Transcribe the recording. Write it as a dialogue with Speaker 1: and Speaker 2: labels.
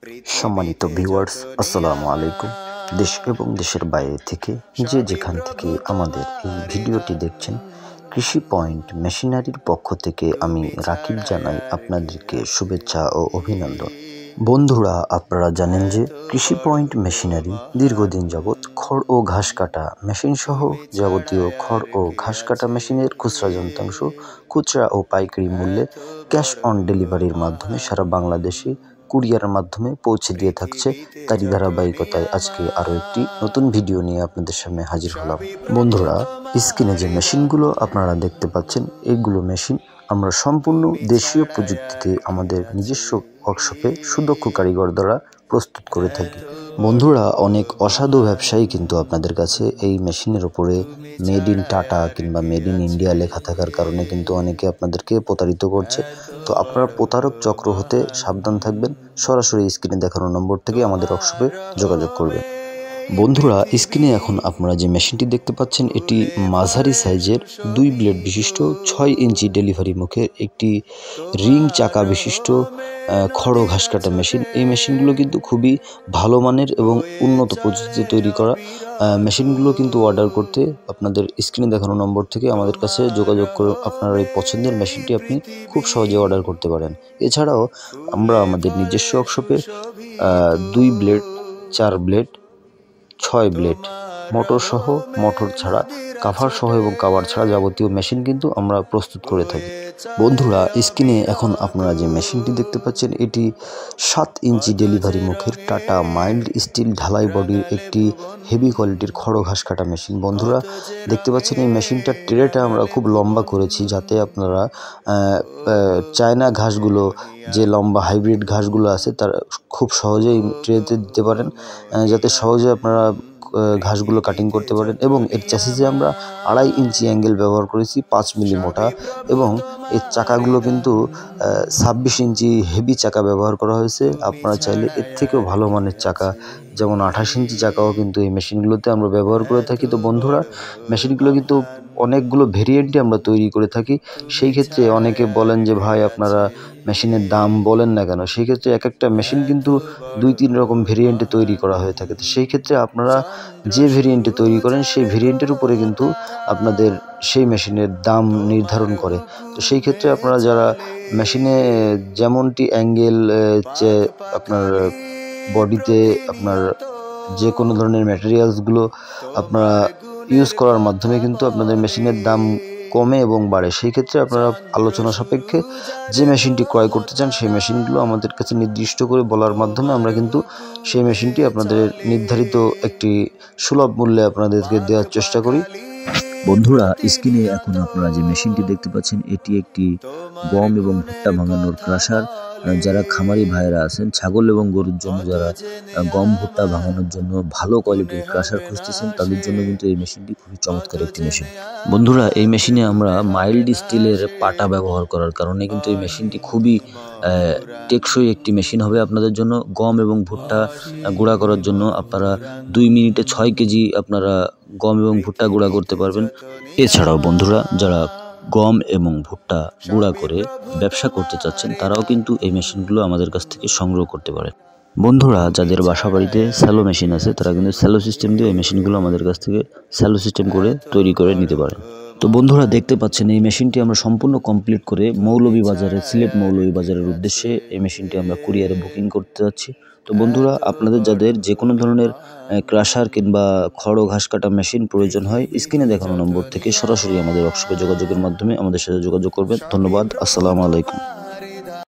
Speaker 1: সম্মানিত ভিউয়ার্স, আসসালামু আলাইকুম। দেশ এবং দেশের বাইরে থেকে যে যেখান থেকে আমাদের এই ভিডিওটি দেখছেন, কৃষি পয়েন্ট মেশিনারির পক্ষ থেকে আমি রাকিব জানাই আপনাদেরকে শুভেচ্ছা ও অভিনন্দন। বন্ধুরা, আপনারা জানেন যে কৃষি পয়েন্ট মেশিনারি দীর্ঘদিন যাবৎ খড় ও ঘাস কাটা মেশিন সহ যাবতীয় খড় ও ঘাস কাটা মেশিনের খুচরা যন্ত্রাংশ খুচরা ও পাইকারি মূল্যে ক্যাশ অন ডেলিভারির মাধ্যমে সারা বাংলাদেশে কুরিয়ারের মাধ্যমে পৌঁছে দিয়ে থাকছে। তারই ধারাবাহিকতায় আজকে আরও একটি নতুন ভিডিও নিয়ে আপনাদের সামনে হাজির হলাম। বন্ধুরা, স্ক্রিনে যে মেশিনগুলো আপনারা দেখতে পাচ্ছেন, এইগুলো মেশিন আমরা সম্পূর্ণ দেশীয় প্রযুক্তিতে আমাদের নিজস্ব ওয়ার্কশপে সুদক্ষ কারিগর দ্বারা প্রস্তুত করে থাকি। বন্ধুরা, অনেক অসাধু ব্যবসায়ী কিন্তু আপনাদের কাছে এই মেশিনের উপরে মেড ইন টাটা কিংবা মেড ইন ইন্ডিয়া লেখা থাকার কারণে কিন্তু অনেকে আপনাদেরকে প্রতারিত করছে। তো আপনারা প্রতারক চক্র হতে সাবধান থাকবেন। সরাসরি স্ক্রিনে দেখানো নম্বর থেকে আমাদের ওয়ার্কশপে যোগাযোগ করবেন। বন্ধুরা, স্ক্রিনে এখন আপনারা যে মেশিনটি দেখতে পাচ্ছেন, এটি মাঝারি সাইজের 2 ব্লেড বিশিষ্ট 6 ইঞ্চি ডেলিভারি মুখের একটি রিং চাকা বিশিষ্ট খড় ঘাস কাটা মেশিন। এই মেশিনগুলো কিন্তু খুবই ভালো মানের এবং উন্নত প্রযুক্তিতে তৈরি করা। মেশিনগুলো কিন্তু অর্ডার করতে আপনাদের স্ক্রিনে দেখানো নম্বর থেকে আমাদের কাছে যোগাযোগ করে আপনার এই পছন্দের মেশিনটি আপনি খুব সহজে অর্ডার করতে পারেন। এছাড়াও আমরা আমাদের নিজস্ব ওয়ার্কশপে 2 ব্লেড, 4 ব্লেড, 6 ব্লেড, মোটর সহ, মোটর ছাড়া, কাভার সহ এবং কাভার ছাড়া যাবতীয় মেশিন কিন্তু আমরা প্রস্তুত করে থাকি। বন্ধুরা, স্ক্রিনে এখন আপনারা যে মেশিনটি দেখতে পাচ্ছেন, এটি 7 ইঞ্চি ডেলিভারি মুখের টাটা মাইল্ড স্টিল ঢালাই বডির একটি হেভি কোয়ালিটির খড় ঘাস কাটা মেশিন। বন্ধুরা, দেখতে পাচ্ছেন এই মেশিনটার ট্রেটা আমরা খুব লম্বা করেছি, যাতে আপনারা চায়না ঘাসগুলো, যে লম্বা হাইব্রিড ঘাসগুলো আছে, তার খুব সহজেই ট্রেতে দিতে পারেন, যাতে সহজে আপনারা ঘাসগুলো কাটিং করতে পারেন। এবং এর চ্যাসিসে আমরা 2.5 ইঞ্চি অ্যাঙ্গেল ব্যবহার করেছি, 5 মিলি মোটা, এবং এর চাকাগুলো কিন্তু 26 ইঞ্চি হেভি চাকা ব্যবহার করা হয়েছে। আপনারা চাইলে এর থেকেও ভালো মানের চাকা, যেমন 28 ইঞ্চি চাকাও কিন্তু এই মেশিনগুলোতে আমরা ব্যবহার করে থাকি। তো বন্ধুরা, মেশিনগুলো কিন্তু অনেকগুলো ভেরিয়েন্টে আমরা তৈরি করে থাকি। সেই ক্ষেত্রে অনেকে বলেন যে ভাই, আপনারা মেশিনের দাম বলেন না কেন? সেই ক্ষেত্রে এক একটা মেশিন কিন্তু 2-3 রকম ভেরিয়েন্টে তৈরি করা হয়ে থাকে। তো সেই ক্ষেত্রে আপনারা যে ভেরিয়েন্টে তৈরি করেন, সেই ভেরিয়েন্টের উপরে কিন্তু আপনাদের সেই মেশিনের দাম নির্ধারণ করে। তো সেই ক্ষেত্রে আপনারা যারা মেশিনে যেমনটি অ্যাঙ্গেল, যে আপনার বডিতে আপনার যে কোনো ধরনের ম্যাটেরিয়ালসগুলো আপনারা ইউজ করার মাধ্যমে কিন্তু আপনাদের মেশিনের দাম কমে এবং বাড়ে। সেই ক্ষেত্রে আপনারা আলোচনা সাপেক্ষে যে মেশিনটি ক্রয় করতে চান, সেই মেশিনগুলো আমাদের কাছে নির্দিষ্ট করে বলার মাধ্যমে আমরা কিন্তু সেই মেশিনটি আপনাদের নির্ধারিত একটি সুলভ মূল্যে আপনাদেরকে দেওয়ার চেষ্টা করি। বন্ধুরা, স্ক্রিনে এখন আপনারা যে মেশিনটি দেখতে পাচ্ছেন, এটি একটি গম এবং ভুট্টা ভাঙানোর ক্রাশার। যারা খামারি ভাইয়েরা আছেন, ছাগল এবং গরুর জন্য যারা গম ভুট্টা ভাঙানোর জন্য ভালো কোয়ালিটির ক্রাশার খুঁজতেছেন, তাদের জন্য কিন্তু এই মেশিনটি খুবই চমৎকার একটি মেশিন। বন্ধুরা, এই মেশিনে আমরা মাইল্ড স্টিলের পাটা ব্যবহার করার কারণে কিন্তু এই মেশিনটি খুবই টেকসই একটি মেশিন হবে আপনাদের জন্য। গম এবং ভুট্টা গুঁড়া করার জন্য আপনারা 2 মিনিটে 6 কেজি আপনারা গম এবং ভুট্টা গুঁড়া করতে পারবেন। এছাড়াও বন্ধুরা, যারা গম এবং ভুট্টা গুঁড়া করে ব্যবসা করতে চাচ্ছেন, তারাও কিন্তু এই মেশিনগুলো আমাদের কাছ থেকে সংগ্রহ করতে পারে। বন্ধুরা, যাদের বাসা বাড়িতে স্যালো মেশিন আছে, তারা কিন্তু স্যালো সিস্টেম দিয়ে এই মেশিনগুলো আমাদের কাছ থেকে স্যালো সিস্টেম করে তৈরি করে নিতে পারেন। তো বন্ধুরা, দেখতে পাচ্ছেন এই মেশিনটি আমরা সম্পূর্ণ কমপ্লিট করে মৌলভীবাজারে, সিলেট মৌলভীবাজারের উদ্দেশ্যে এই মেশিনটি আমরা কুরিয়ারে বুকিং করতে যাচ্ছি। তো বন্ধুরা, আপনাদের যাদের যে কোনো ধরনের ক্রাশার কিংবা খড় ঘাস কাটা মেশিন প্রয়োজন হয়, স্ক্রিনে দেখানো নম্বর থেকে সরাসরি আমাদের ওয়ার্কশপে যোগাযোগের মাধ্যমে আমাদের সাথে যোগাযোগ করবেন। ধন্যবাদ। আসসালামু আলাইকুম।